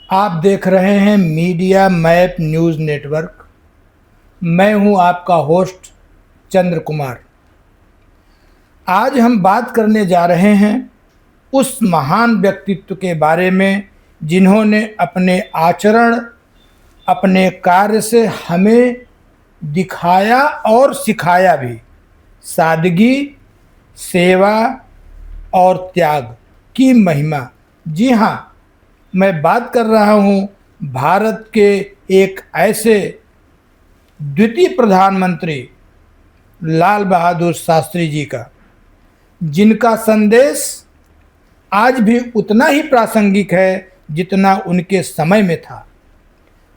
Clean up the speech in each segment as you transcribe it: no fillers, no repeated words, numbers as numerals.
आप देख रहे हैं मीडिया मैप न्यूज़ नेटवर्क। मैं हूं आपका होस्ट चंद्र कुमार। आज हम बात करने जा रहे हैं उस महान व्यक्तित्व के बारे में जिन्होंने अपने आचरण, अपने कार्य से हमें दिखाया और सिखाया भी सादगी, सेवा और त्याग की महिमा। जी हाँ, मैं बात कर रहा हूँ भारत के एक ऐसे द्वितीय प्रधानमंत्री लाल बहादुर शास्त्री जी का, जिनका संदेश आज भी उतना ही प्रासंगिक है जितना उनके समय में था।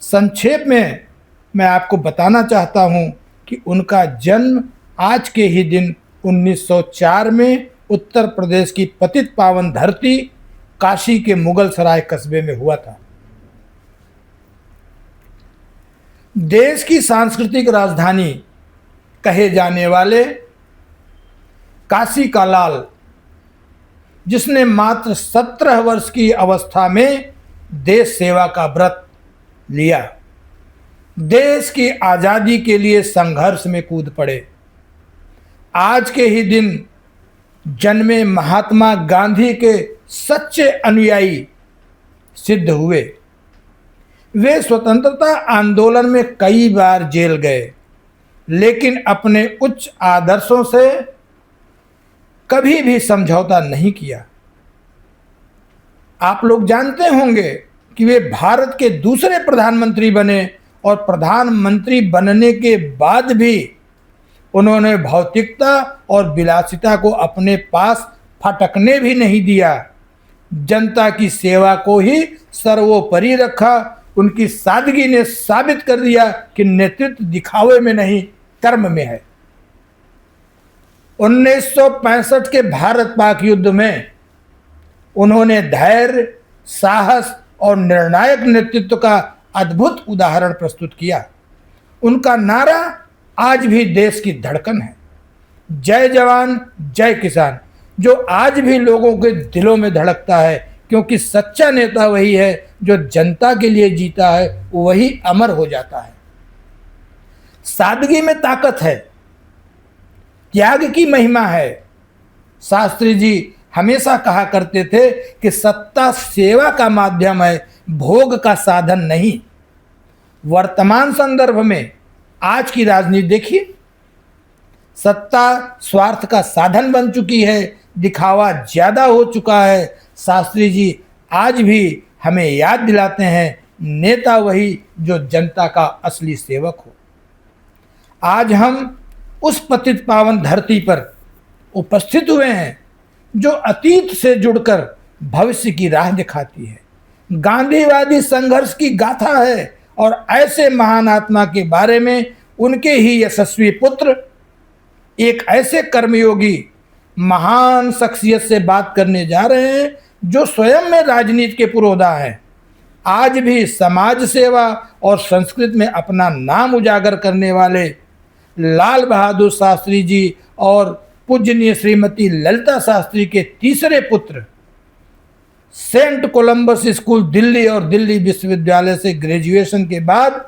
संक्षेप में मैं आपको बताना चाहता हूँ कि उनका जन्म आज के ही दिन 1904 में उत्तर प्रदेश की पतित पावन धरती काशी के मुगल सराय कस्बे में हुआ था। देश की सांस्कृतिक राजधानी कहे जाने वाले काशी का लाल, जिसने मात्र 17 वर्ष की अवस्था में देश सेवा का व्रत लिया, देश की आज़ादी के लिए संघर्ष में कूद पड़े। आज के ही दिन जन्मे महात्मा गांधी के सच्चे अनुयायी सिद्ध हुए। वे स्वतंत्रता आंदोलन में कई बार जेल गए, लेकिन अपने उच्च आदर्शों से कभी भी समझौता नहीं किया। आप लोग जानते होंगे कि वे भारत के दूसरे प्रधानमंत्री बने और प्रधानमंत्री बनने के बाद भी उन्होंने भौतिकता और विलासिता को अपने पास फटकने भी नहीं दिया। जनता की सेवा को ही सर्वोपरि रखा। उनकी सादगी ने साबित कर दिया कि नेतृत्व दिखावे में नहीं, कर्म में है। 1965 के भारत पाक युद्ध में उन्होंने धैर्य, साहस और निर्णायक नेतृत्व का अद्भुत उदाहरण प्रस्तुत किया। उनका नारा आज भी देश की धड़कन है, जय जवान जय किसान, जो आज भी लोगों के दिलों में धड़कता है, क्योंकि सच्चा नेता वही है जो जनता के लिए जीता है, वही अमर हो जाता है। सादगी में ताकत है, त्याग की महिमा है। शास्त्री जी हमेशा कहा करते थे कि सत्ता सेवा का माध्यम है, भोग का साधन नहीं। वर्तमान संदर्भ में आज की राजनीति देखिए, सत्ता स्वार्थ का साधन बन चुकी है, दिखावा ज्यादा हो चुका है। शास्त्री जी आज भी हमें याद दिलाते हैं, नेता वही जो जनता का असली सेवक हो। आज हम उस पतित पावन धरती पर उपस्थित हुए हैं जो अतीत से जुड़कर भविष्य की राह दिखाती है, गांधीवादी संघर्ष की गाथा है। और ऐसे महान आत्मा के बारे में उनके ही यशस्वी पुत्र, एक ऐसे कर्मयोगी महान शख्सियत से बात करने जा रहे हैं जो स्वयं में राजनीति के पुरोधा हैं। आज भी समाज सेवा और संस्कृति में अपना नाम उजागर करने वाले लाल बहादुर शास्त्री जी और पूजनीय श्रीमती ललिता शास्त्री के तीसरे पुत्र, सेंट कोलंबस स्कूल दिल्ली और दिल्ली विश्वविद्यालय से ग्रेजुएशन के बाद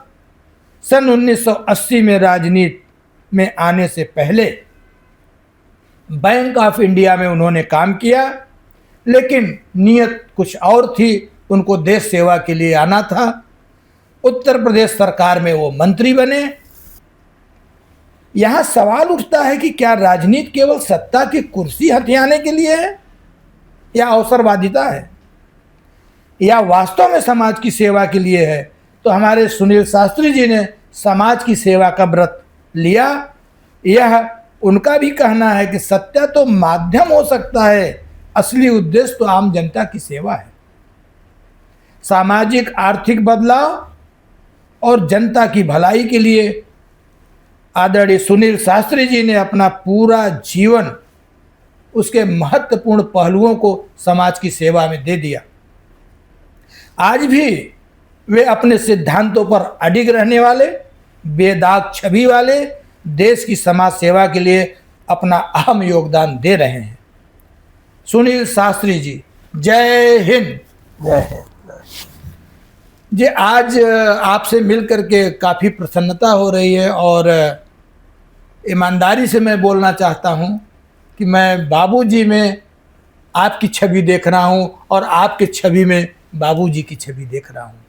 सन 1980 में राजनीति में आने से पहले बैंक ऑफ इंडिया में उन्होंने काम किया, लेकिन नीयत कुछ और थी। उनको देश सेवा के लिए आना था। उत्तर प्रदेश सरकार में वो मंत्री बने। यहां सवाल उठता है कि क्या राजनीति केवल सत्ता की कुर्सी हथियाने के लिए है, या अवसरवादिता है, या वास्तव में समाज की सेवा के लिए है? तो हमारे सुनील शास्त्री जी ने समाज की सेवा का व्रत लिया। यह उनका भी कहना है कि सत्य तो माध्यम हो सकता है, असली उद्देश्य तो आम जनता की सेवा है। सामाजिक आर्थिक बदलाव और जनता की भलाई के लिए आदरणीय सुनील शास्त्री जी ने अपना पूरा जीवन उसके महत्वपूर्ण पहलुओं को समाज की सेवा में दे दिया। आज भी वे अपने सिद्धांतों पर अडिग रहने वाले, बेदाग छवि वाले, देश की समाज सेवा के लिए अपना अहम योगदान दे रहे हैं। सुनील शास्त्री जी, जय हिंद। जय हिंद। जी, आज आपसे मिल करके काफ़ी प्रसन्नता हो रही है और ईमानदारी से मैं बोलना चाहता हूँ कि मैं बाबूजी में आपकी छवि देख रहा हूँ और आपके छवि में बाबूजी की छवि देख रहा हूँ।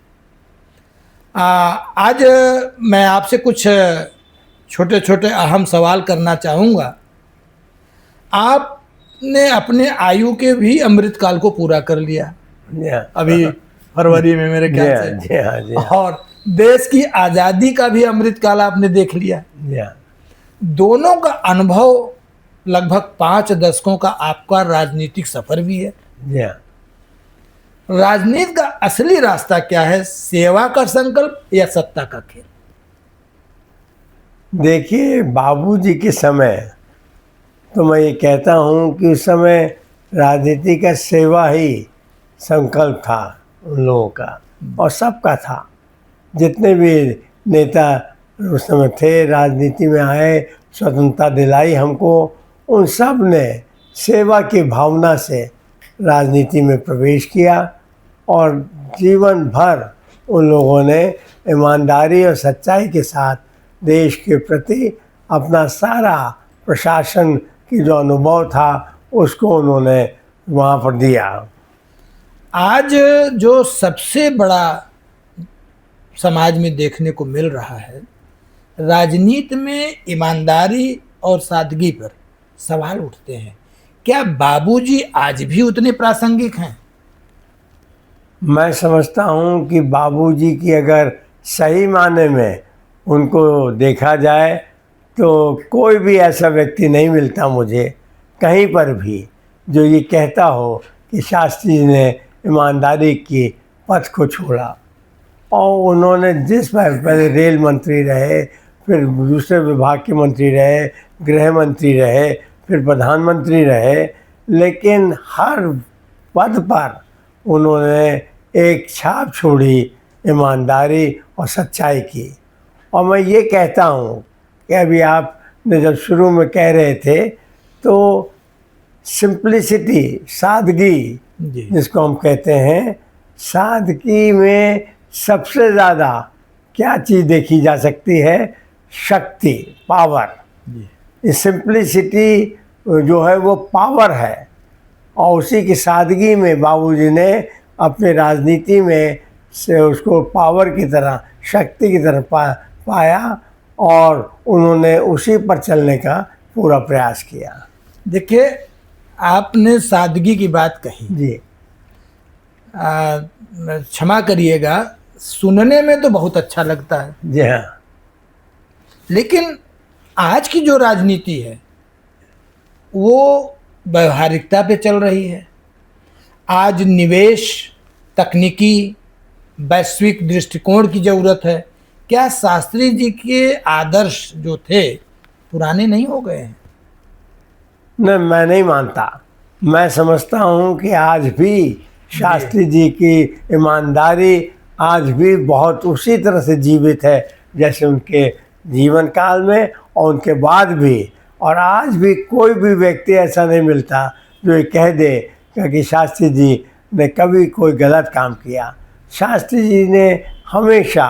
आज मैं आपसे कुछ छोटे छोटे अहम सवाल करना चाहूँगा। आपने अपने आयु के भी अमृतकाल को पूरा कर लिया जी हाँ, अभी फरवरी में मेरे जी ख्याल हाँ, से, जी हाँ, जी हाँ, और देश की आज़ादी का भी अमृतकाल आपने देख लिया। जी हाँ, दोनों का अनुभव, लगभग 5 दशकों का आपका राजनीतिक सफर भी है। जी हाँ। राजनीति का असली रास्ता क्या है? सेवा का संकल्प या सत्ता का खेल? देखिए, बाबूजी के समय तो मैं ये कहता हूँ कि उस समय राजनीति का सेवा ही संकल्प था उन लोगों का, और सबका था। जितने भी नेता उस समय थे, राजनीति में आए, स्वतंत्रता दिलाई हमको, उन सब ने सेवा की भावना से राजनीति में प्रवेश किया और जीवन भर उन लोगों ने ईमानदारी और सच्चाई के साथ देश के प्रति अपना सारा प्रशासन की जो अनुभव था उसको उन्होंने वहाँ पर दिया। आज जो सबसे बड़ा समाज में देखने को मिल रहा है, राजनीति में ईमानदारी और सादगी पर सवाल उठते हैं। क्या बाबूजी आज भी उतने प्रासंगिक हैं? मैं समझता हूँ कि बाबूजी की अगर सही माने में उनको देखा जाए तो कोई भी ऐसा व्यक्ति नहीं मिलता मुझे कहीं पर भी जो ये कहता हो कि शास्त्री जी ने ईमानदारी की पथ को छोड़ा। और उन्होंने जिस पहले रेल मंत्री रहे, फिर दूसरे विभाग के मंत्री रहे, गृह मंत्री रहे, फिर प्रधानमंत्री रहे, लेकिन हर पद पर उन्होंने एक छाप छोड़ी ईमानदारी और सच्चाई की। और मैं ये कहता हूँ कि अभी आपने जब शुरू में कह रहे थे तो सिंप्लिसिटी, सादगी जी, जिसको हम कहते हैं, सादगी में सबसे ज़्यादा क्या चीज़ देखी जा सकती है? शक्ति, पावर। जी। सिंप्लिसिटी जो है वो पावर है, और उसी की सादगी में बाबूजी ने अपने राजनीति में से उसको पावर की तरह, शक्ति की तरह पाया और उन्होंने उसी पर चलने का पूरा प्रयास किया। देखिए, आपने सादगी की बात कही। जी, क्षमा करिएगा, सुनने में तो बहुत अच्छा लगता है, जी हाँ, लेकिन आज की जो राजनीति है वो व्यवहारिकता पे चल रही है। आज निवेश, तकनीकी, वैश्विक दृष्टिकोण की ज़रूरत है। क्या शास्त्री जी के आदर्श जो थे पुराने नहीं हो गए हैं? नहीं, मैं नहीं मानता। मैं समझता हूँ कि आज भी शास्त्री जी की ईमानदारी आज भी बहुत उसी तरह से जीवित है जैसे उनके जीवन काल में और उनके बाद भी। और आज भी कोई भी व्यक्ति ऐसा नहीं मिलता जो ये कह दे कि शास्त्री जी ने कभी कोई गलत काम किया। शास्त्री जी ने हमेशा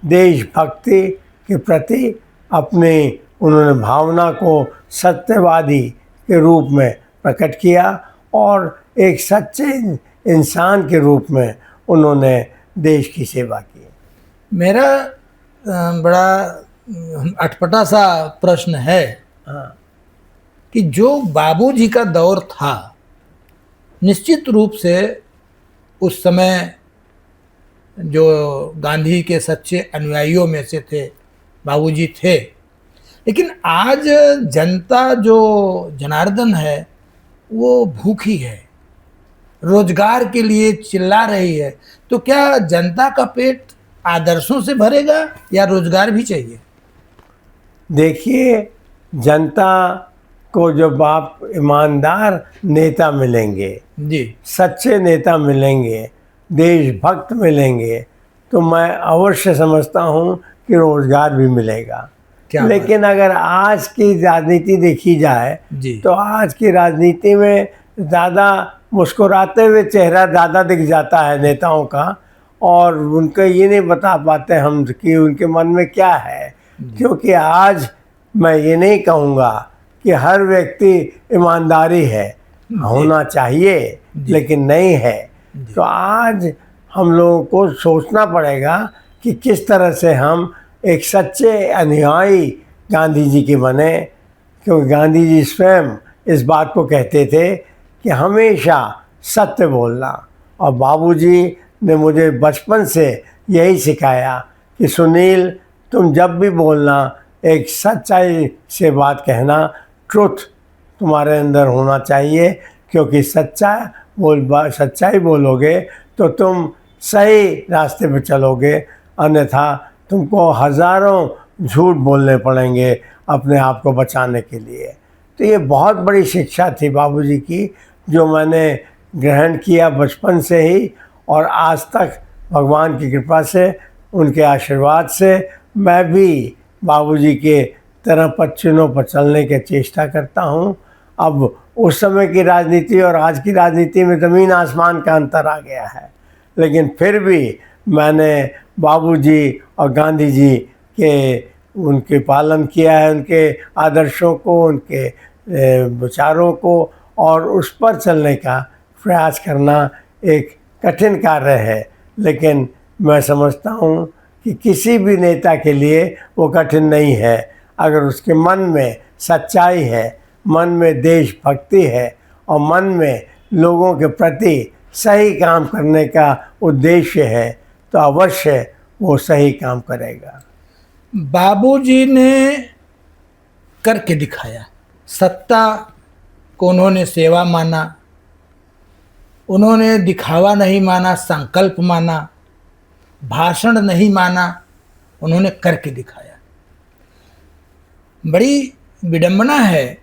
देशभक्ति के प्रति अपनी उन्होंने भावना को सत्यवादी के रूप में प्रकट किया और एक सच्चे इंसान के रूप में उन्होंने देश की सेवा की। मेरा बड़ा अटपटा सा प्रश्न है हाँ, कि जो बाबूजी का दौर था, निश्चित रूप से उस समय जो गांधी के सच्चे अनुयायियों में से थे बाबूजी थे, लेकिन आज जनता जो जनार्दन है वो भूखी है, रोजगार के लिए चिल्ला रही है। तो क्या जनता का पेट आदर्शों से भरेगा या रोजगार भी चाहिए? देखिए, जनता को जब आप ईमानदार नेता मिलेंगे, जी, सच्चे नेता मिलेंगे, देशभक्त मिलेंगे, तो मैं अवश्य समझता हूँ कि रोजगार भी मिलेगा। क्या लेकिन अगर आज की राजनीति देखी जाए जी, तो आज की राजनीति में ज़्यादा मुस्कुराते हुए चेहरा ज़्यादा दिख जाता है नेताओं का, और उनको ये नहीं बता पाते हम कि उनके मन में क्या है। क्योंकि आज मैं ये नहीं कहूँगा कि हर व्यक्ति ईमानदारी है, होना चाहिए लेकिन नहीं है। तो आज हम लोगों को सोचना पड़ेगा कि किस तरह से हम एक सच्चे अनुयायी गांधी जी के बने, क्योंकि गांधी जी स्वयं इस बात को कहते थे कि हमेशा सत्य बोलना। और बाबूजी ने मुझे बचपन से यही सिखाया कि सुनील, तुम जब भी बोलना एक सच्चाई से बात कहना, ट्रुथ तुम्हारे अंदर होना चाहिए, क्योंकि सच्चाई बोलोगे तो तुम सही रास्ते पर चलोगे, अन्यथा तुमको हज़ारों झूठ बोलने पड़ेंगे अपने आप को बचाने के लिए। तो ये बहुत बड़ी शिक्षा थी बाबूजी की, जो मैंने ग्रहण किया बचपन से ही, और आज तक भगवान की कृपा से, उनके आशीर्वाद से मैं भी बाबूजी के तरह पच्चीनों पर चलने की चेष्टा करता हूँ। अब उस समय की राजनीति और आज की राजनीति में ज़मीन आसमान का अंतर आ गया है, लेकिन फिर भी मैंने बाबूजी और गांधी जी के उनके पालन किया है, उनके आदर्शों को, उनके विचारों को, और उस पर चलने का प्रयास करना एक कठिन कार्य है, लेकिन मैं समझता हूँ कि किसी भी नेता के लिए वो कठिन नहीं है। अगर उसके मन में सच्चाई है, मन में देशभक्ति है और मन में लोगों के प्रति सही काम करने का उद्देश्य है, तो अवश्य वो सही काम करेगा। बाबूजी ने करके दिखाया। सत्ता को उन्होंने सेवा माना, उन्होंने दिखावा नहीं माना, संकल्प माना, भाषण नहीं माना, उन्होंने करके दिखाया। बड़ी विडंबना है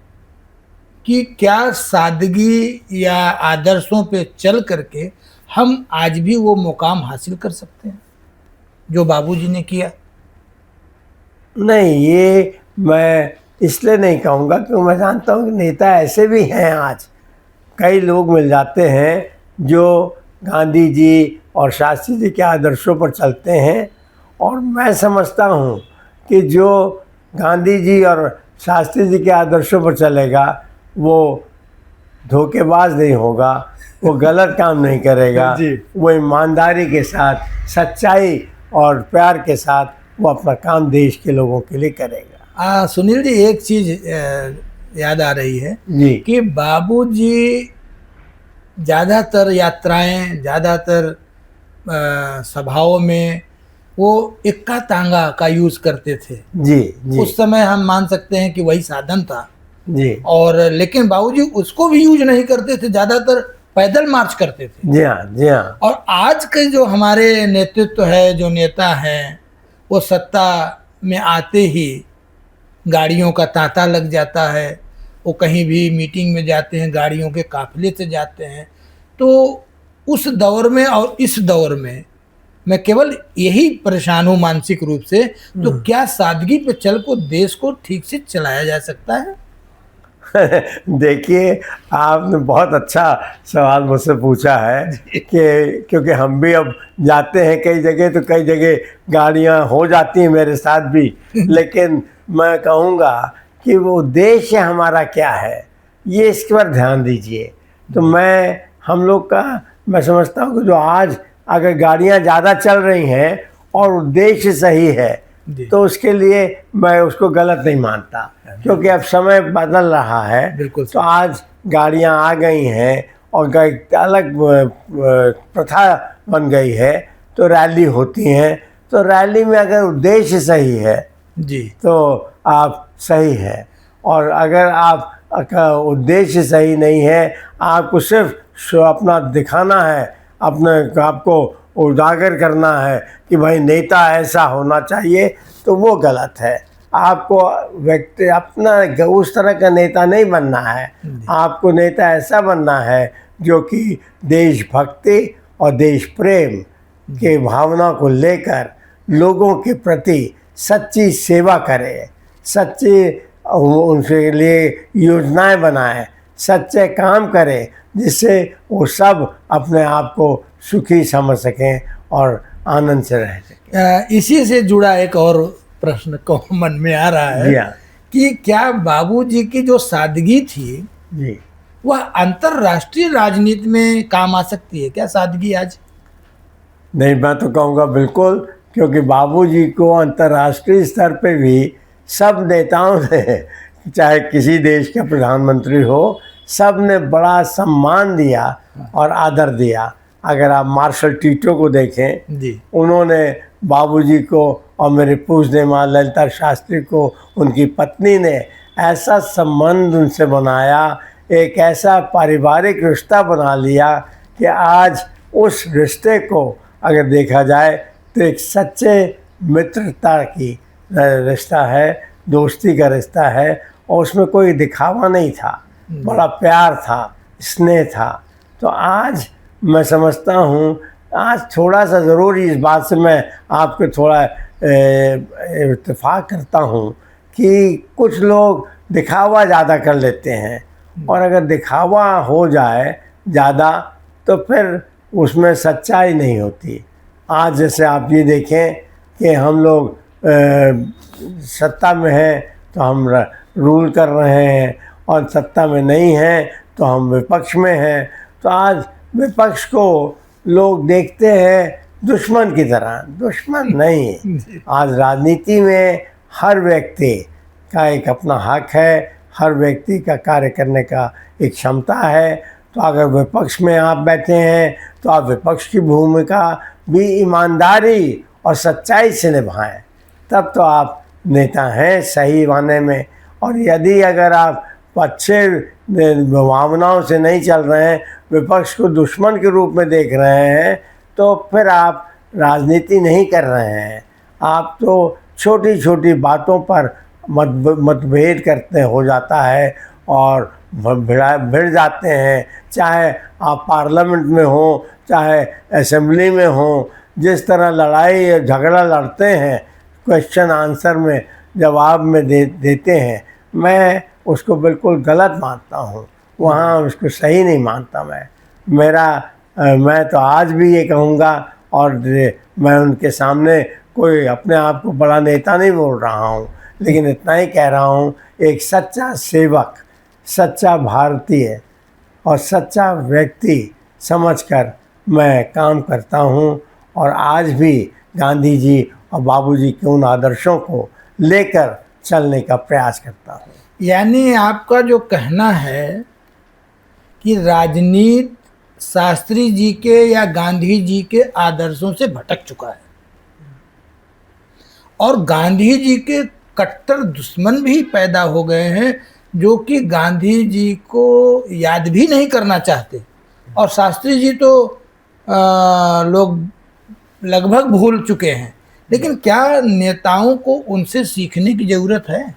कि क्या सादगी या आदर्शों पे चल करके हम आज भी वो मुकाम हासिल कर सकते हैं जो बाबूजी ने किया। नहीं, ये मैं इसलिए नहीं कहूँगा क्योंकि मैं जानता हूँ कि नेता ऐसे भी हैं। आज कई लोग मिल जाते हैं जो गांधी जी और शास्त्री जी के आदर्शों पर चलते हैं, और मैं समझता हूँ कि जो गांधी जी और शास्त्री जी के आदर्शों पर चलेगा वो धोखेबाज नहीं होगा, वो गलत काम नहीं करेगा, वो ईमानदारी के साथ, सच्चाई और प्यार के साथ वो अपना काम देश के लोगों के लिए करेगा। सुनील जी, एक चीज़ याद आ रही है जी कि बाबूजी ज़्यादातर यात्राएं, ज़्यादातर सभाओं में वो इक्का तांगा का यूज़ करते थे। जी उस समय हम मान सकते हैं कि वही साधन था जी। और लेकिन बाबूजी उसको भी यूज नहीं करते थे, ज़्यादातर पैदल मार्च करते थे। जी हाँ, जी हाँ। और आज के जो हमारे नेतृत्व है, जो नेता हैं, वो सत्ता में आते ही गाड़ियों का तांता लग जाता है, वो कहीं भी मीटिंग में जाते हैं गाड़ियों के काफिले से जाते हैं। तो उस दौर में और इस दौर में मैं केवल यही परेशान हूँ मानसिक रूप से। तो क्या सादगी पे चल को देश को ठीक से चलाया जा सकता है? देखिए, आपने बहुत अच्छा सवाल मुझसे पूछा है कि क्योंकि हम भी अब जाते हैं कई जगह, तो कई जगह गाड़ियाँ हो जाती हैं मेरे साथ भी, लेकिन मैं कहूँगा कि वो उद्देश्य हमारा क्या है, ये इसके पर ध्यान दीजिए। तो हम लोग का मैं समझता हूँ कि जो आज अगर गाड़ियाँ ज़्यादा चल रही हैं और उद्देश्य सही है, तो उसके लिए मैं उसको गलत नहीं मानता, क्योंकि अब समय बदल रहा है। तो आज गाड़ियां आ गई हैं और एक अलग प्रथा बन गई है, तो रैली होती हैं। तो रैली में अगर उद्देश्य सही है जी, तो आप सही है, और अगर आप उद्देश्य सही नहीं है, आपको सिर्फ अपना दिखाना है, अपने आपको उजागर करना है कि भाई नेता ऐसा होना चाहिए, तो वो गलत है। आपको व्यक्ति अपना उस तरह का नेता नहीं बनना है। आपको नेता ऐसा बनना है जो कि देशभक्ति और देश प्रेम के भावना को लेकर लोगों के प्रति सच्ची सेवा करे, सच्ची उनके लिए योजनाएं बनाए, सच्चे काम करे, जिससे वो सब अपने आप को सुखी समझ सकें और आनंद से रह सके। इसी से जुड़ा एक और प्रश्न को मन में आ रहा जी है हाँ। कि क्या बाबूजी की जो सादगी थी जी वह अंतरराष्ट्रीय राजनीति में काम आ सकती है क्या, सादगी आज? नहीं, मैं तो कहूँगा बिल्कुल, क्योंकि बाबूजी को अंतर्राष्ट्रीय स्तर पे भी सब नेताओं ने, चाहे किसी देश के प्रधानमंत्री हो, सब ने बड़ा सम्मान दिया और आदर दिया। अगर आप मार्शल टीटो को देखें, जी उन्होंने बाबूजी को और मेरे पूजने माँ ललिता शास्त्री को, उनकी पत्नी ने ऐसा संबंध उनसे बनाया, एक ऐसा पारिवारिक रिश्ता बना लिया कि आज उस रिश्ते को अगर देखा जाए तो एक सच्चे मित्रता की रिश्ता है, दोस्ती का रिश्ता है, और उसमें कोई दिखावा नहीं था, बड़ा प्यार था, स्नेह था। तो आज मैं समझता हूँ, आज थोड़ा सा ज़रूर इस बात से मैं आपको थोड़ा इत्तेफाक करता हूँ कि कुछ लोग दिखावा ज़्यादा कर लेते हैं, और अगर दिखावा हो जाए ज़्यादा तो फिर उसमें सच्चाई नहीं होती। आज जैसे आप ये देखें कि हम लोग सत्ता में हैं तो हम रूल कर रहे हैं, और सत्ता में नहीं हैं तो हम विपक्ष में हैं। तो आज विपक्ष को लोग देखते हैं दुश्मन की तरह। दुश्मन नहीं, आज राजनीति में हर व्यक्ति का एक अपना हक है, हर व्यक्ति का कार्य करने का एक क्षमता है। तो अगर विपक्ष में आप बैठे हैं तो आप विपक्ष की भूमिका भी ईमानदारी और सच्चाई से निभाएं, तब तो आप नेता हैं सही माने में। और यदि अगर आप अच्छे भावनाओं से नहीं चल रहे हैं, विपक्ष को दुश्मन के रूप में देख रहे हैं, तो फिर आप राजनीति नहीं कर रहे हैं। आप तो छोटी छोटी बातों पर मतभेद करते हो जाता है और भिड़ जाते हैं, चाहे आप पार्लियामेंट में हो, चाहे असेंबली में हो। जिस तरह लड़ाई या झगड़ा लड़ते हैं, क्वेश्चन आंसर में जवाब में देते हैं, मैं उसको बिल्कुल गलत मानता हूँ, वहाँ उसको सही नहीं मानता। मैं तो आज भी ये कहूँगा, और मैं उनके सामने कोई अपने आप को बड़ा नेता नहीं बोल रहा हूँ, लेकिन इतना ही कह रहा हूँ, एक सच्चा सेवक, सच्चा भारतीय और सच्चा व्यक्ति समझकर मैं काम करता हूँ, और आज भी गांधी जी और बाबूजी के उन आदर्शों को लेकर चलने का प्रयास करता हूँ। यानी आपका जो कहना है कि राजनीति शास्त्री जी के या गांधी जी के आदर्शों से भटक चुका है, और गांधी जी के कट्टर दुश्मन भी पैदा हो गए हैं जो कि गांधी जी को याद भी नहीं करना चाहते, और शास्त्री जी तो लोग लगभग भूल चुके हैं। लेकिन क्या नेताओं को उनसे सीखने की ज़रूरत है?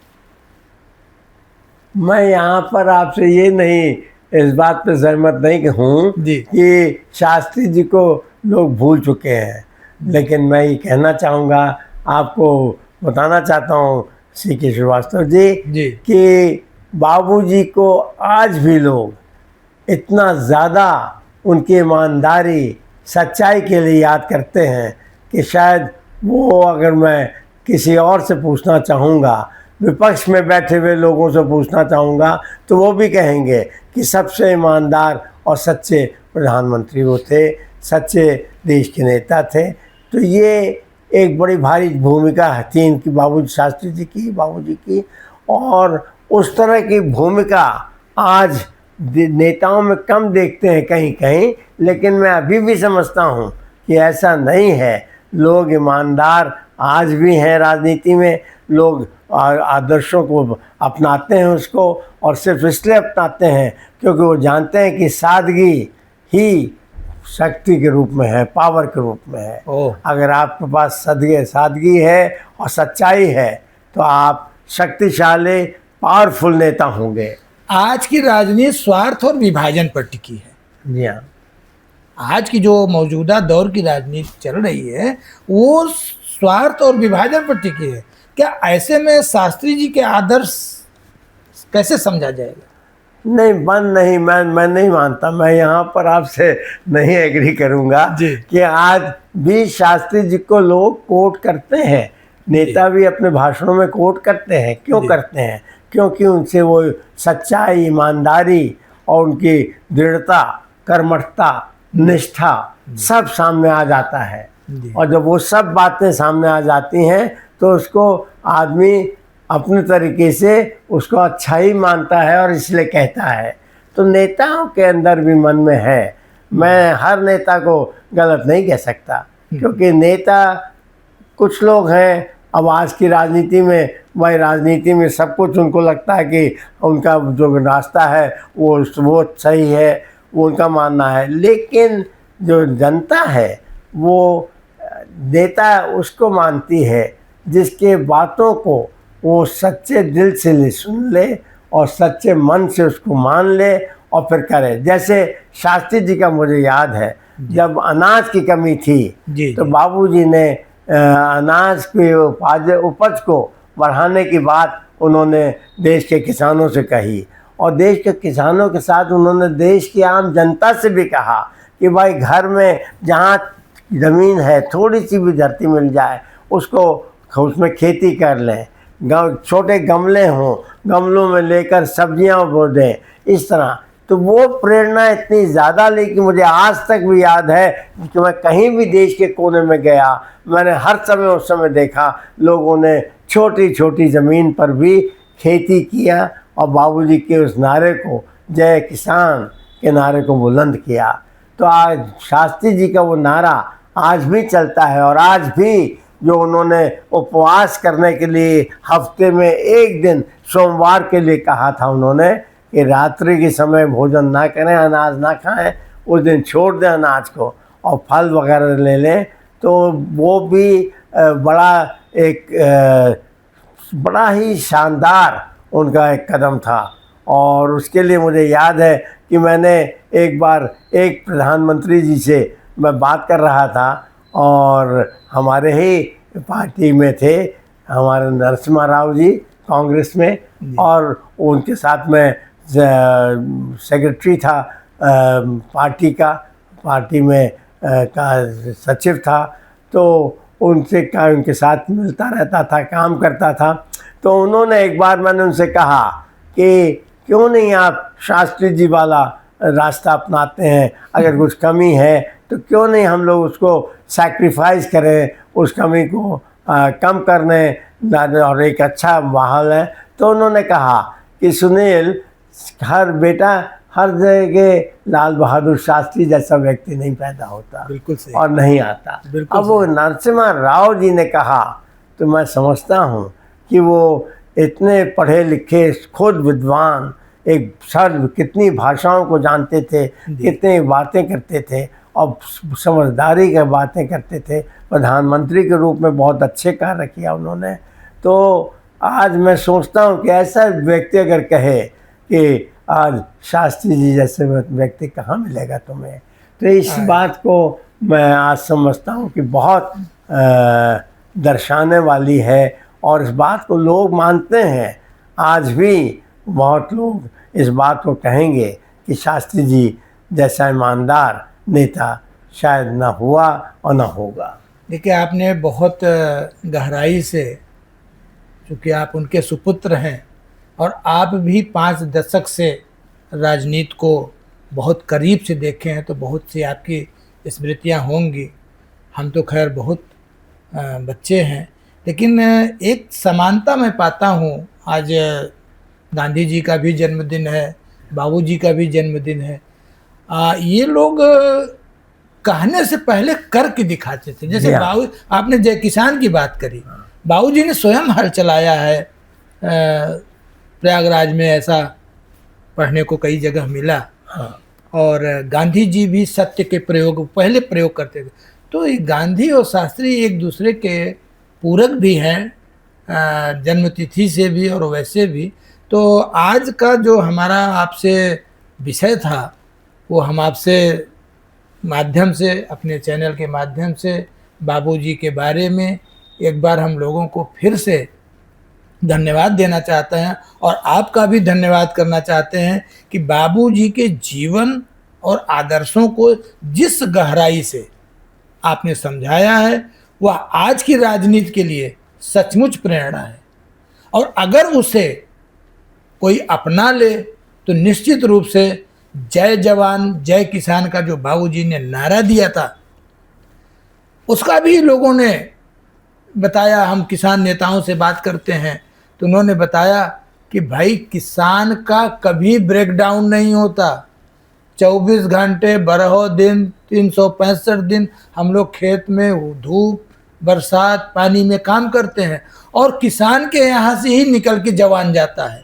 मैं यहाँ पर आपसे ये नहीं, इस बात पर सहमत नहीं हूँ कि शास्त्री जी को लोग भूल चुके हैं, लेकिन मैं ये कहना चाहूँगा, आपको बताना चाहता हूँ C.K. श्रीवास्तव जी कि बाबूजी को आज भी लोग इतना ज़्यादा उनकी ईमानदारी, सच्चाई के लिए याद करते हैं कि शायद वो, अगर मैं किसी और से पूछना चाहूँगा, विपक्ष में बैठे हुए लोगों से पूछना चाहूँगा, तो वो भी कहेंगे कि सबसे ईमानदार और सच्चे प्रधानमंत्री वो थे, सच्चे देश के नेता थे। तो ये एक बड़ी भारी भूमिका थी इनकी, शास्त्री जी की, बाबूजी की। और उस तरह की भूमिका आज नेताओं में कम देखते हैं कहीं कहीं, लेकिन मैं अभी भी समझता हूँ कि ऐसा नहीं है। लोग ईमानदार आज भी हैं राजनीति में, लोग आदर्शों को अपनाते हैं उसको, और सिर्फ इसलिए अपनाते हैं क्योंकि वो जानते हैं कि सादगी ही शक्ति के रूप में है, पावर के रूप में है। अगर आपके पास सादगी है और सच्चाई है तो आप शक्तिशाली, पावरफुल नेता होंगे। आज की राजनीति स्वार्थ और विभाजन पर टिकी है। जी हाँ, आज की जो मौजूदा दौर की राजनीति चल रही है वो स्वार्थ और विभाजन पर टिकी है। क्या ऐसे में शास्त्री जी के आदर्श कैसे समझा जाएगा? नहीं, बंद नहीं, मैं नहीं मानता। मैं यहाँ पर आपसे नहीं एग्री करूँगा जी। कि आज भी शास्त्री जी को लोग कोट करते हैं, नेता भी अपने भाषणों में कोट करते हैं। क्यों जी। करते हैं? क्योंकि उनसे वो सच्चाई, ईमानदारी और उनकी दृढ़ता, कर्मठता, निष्ठा सब सामने आ जाता है। जी। और जब वो सब बातें सामने आ जाती हैं तो उसको आदमी अपने तरीके से उसको अच्छा ही मानता है और इसलिए कहता है। तो नेताओं के अंदर भी मन में है। मैं हर नेता को गलत नहीं कह सकता, क्योंकि नेता कुछ लोग हैं, अब आज की राजनीति में, भाई राजनीति में सब कुछ उनको लगता है कि उनका जो रास्ता है वो सही है, वो उनका मानना है। लेकिन जो जनता है वो नेता उसको मानती है जिसके बातों को वो सच्चे दिल से सुन ले और सच्चे मन से उसको मान ले और फिर करे। जैसे शास्त्री जी का मुझे याद है, जब अनाज की कमी थी जी। तो बाबूजी ने अनाज की उपज को बढ़ाने की बात उन्होंने देश के किसानों से कही, और देश के किसानों के साथ उन्होंने देश की आम जनता से भी कहा कि भाई घर में जहाँ ज़मीन है, थोड़ी सी भी धरती मिल जाए उसमें खेती कर लें, छोटे गमले हों, गमलों में लेकर सब्जियां बो दें, इस तरह। तो वो प्रेरणा इतनी ज़्यादा ली कि मुझे आज तक भी याद है कि मैं कहीं भी देश के कोने में गया, मैंने हर समय उस समय देखा लोगों ने छोटी छोटी ज़मीन पर भी खेती किया और बाबूजी के उस नारे को, जय किसान के नारे को बुलंद किया। तो आज शास्त्री जी का वो नारा आज भी चलता है। और आज भी जो उन्होंने उपवास करने के लिए हफ्ते में एक दिन सोमवार के लिए कहा था उन्होंने कि रात्रि के समय भोजन ना करें, अनाज ना खाएं, उस दिन छोड़ दें अनाज को और फल वगैरह ले लें, तो वो भी बड़ा ही शानदार उनका एक कदम था। और उसके लिए मुझे याद है कि मैंने एक बार एक प्रधानमंत्री जी से मैं बात कर रहा था और हमारे ही पार्टी में थे, हमारे नरसिम्हा राव जी कांग्रेस में, और उनके साथ में सेक्रेटरी था पार्टी का, पार्टी में का सचिव था। तो उनके साथ मिलता रहता था, काम करता था। तो उन्होंने एक बार, मैंने उनसे कहा कि क्यों नहीं आप शास्त्री जी वाला रास्ता अपनाते हैं, अगर कुछ कमी है तो क्यों नहीं हम लोग उसको सैक्रिफाइस करें, उस कमी को कम करने और एक अच्छा माहौल है। तो उन्होंने कहा कि सुनील, हर जगह लाल बहादुर शास्त्री जैसा व्यक्ति नहीं पैदा होता, बिल्कुल सही, और नहीं आता। अब वो नरसिम्हा राव जी ने कहा तो मैं समझता हूँ कि वो इतने पढ़े लिखे, खुद विद्वान, एक सर कितनी भाषाओं को जानते थे, कितनी बातें करते थे और समझदारी की बातें करते थे। प्रधानमंत्री के रूप में बहुत अच्छे कार्य किया उन्होंने। तो आज मैं सोचता हूँ कि ऐसा व्यक्ति अगर कहे कि आज शास्त्री जी जैसे व्यक्ति कहाँ मिलेगा तुम्हें, तो इस बात को मैं आज समझता हूँ कि बहुत दर्शाने वाली है और इस बात को लोग मानते हैं। आज भी बहुत लोग इस बात को कहेंगे कि शास्त्री जी जैसा ईमानदार नेता शायद ना हुआ और ना होगा। देखिए, आपने बहुत गहराई से, चूँकि आप उनके सुपुत्र हैं और आप भी 5 दशक से राजनीति को बहुत करीब से देखे हैं, तो बहुत सी आपकी स्मृतियाँ होंगी। हम तो खैर बहुत बच्चे हैं, लेकिन एक समानता मैं पाता हूँ। आज गांधी जी का भी जन्मदिन है, बाबूजी का भी जन्मदिन है। ये लोग कहने से पहले करके दिखाते थे। जैसे आपने जय किसान की बात करी, बाबूजी ने स्वयं हल चलाया है। प्रयागराज में ऐसा पढ़ने को कई जगह मिला। और गांधी जी भी सत्य के पहले प्रयोग करते थे। तो ये गांधी और शास्त्री एक दूसरे के पूरक भी हैं, जन्मतिथि से भी और वैसे भी। तो आज का जो हमारा आपसे विषय था, वो हम आपसे माध्यम से, अपने चैनल के माध्यम से बाबूजी के बारे में एक बार हम लोगों को फिर से धन्यवाद देना चाहते हैं और आपका भी धन्यवाद करना चाहते हैं कि बाबूजी के जीवन और आदर्शों को जिस गहराई से आपने समझाया है वह आज की राजनीति के लिए सचमुच प्रेरणा है। और अगर उसे कोई अपना ले तो निश्चित रूप से जय जवान जय किसान का जो बाबूजी ने नारा दिया था उसका भी लोगों ने बताया। हम किसान नेताओं से बात करते हैं तो उन्होंने बताया कि भाई किसान का कभी ब्रेकडाउन नहीं होता। 24 घंटे 12 दिन 365 दिन हम लोग खेत में धूप बरसात पानी में काम करते हैं और किसान के यहाँ से ही निकल के जवान जाता है।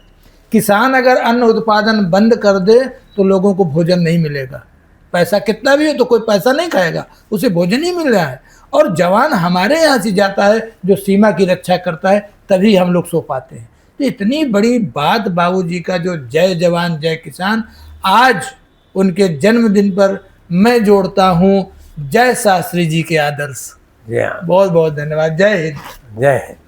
किसान अगर अन्न उत्पादन बंद कर दे तो लोगों को भोजन नहीं मिलेगा। पैसा कितना भी हो तो कोई पैसा नहीं खाएगा, उसे भोजन ही मिल रहा है। और जवान हमारे यहाँ से जाता है जो सीमा की रक्षा करता है, तभी हम लोग सो पाते हैं। तो इतनी बड़ी बात बाबूजी का जो जय जवान जय किसान, आज उनके जन्मदिन पर मैं जोड़ता हूँ जय शास्त्री जी के आदर्श। जय बहुत बहुत धन्यवाद। जय हिंद। जय हिंद।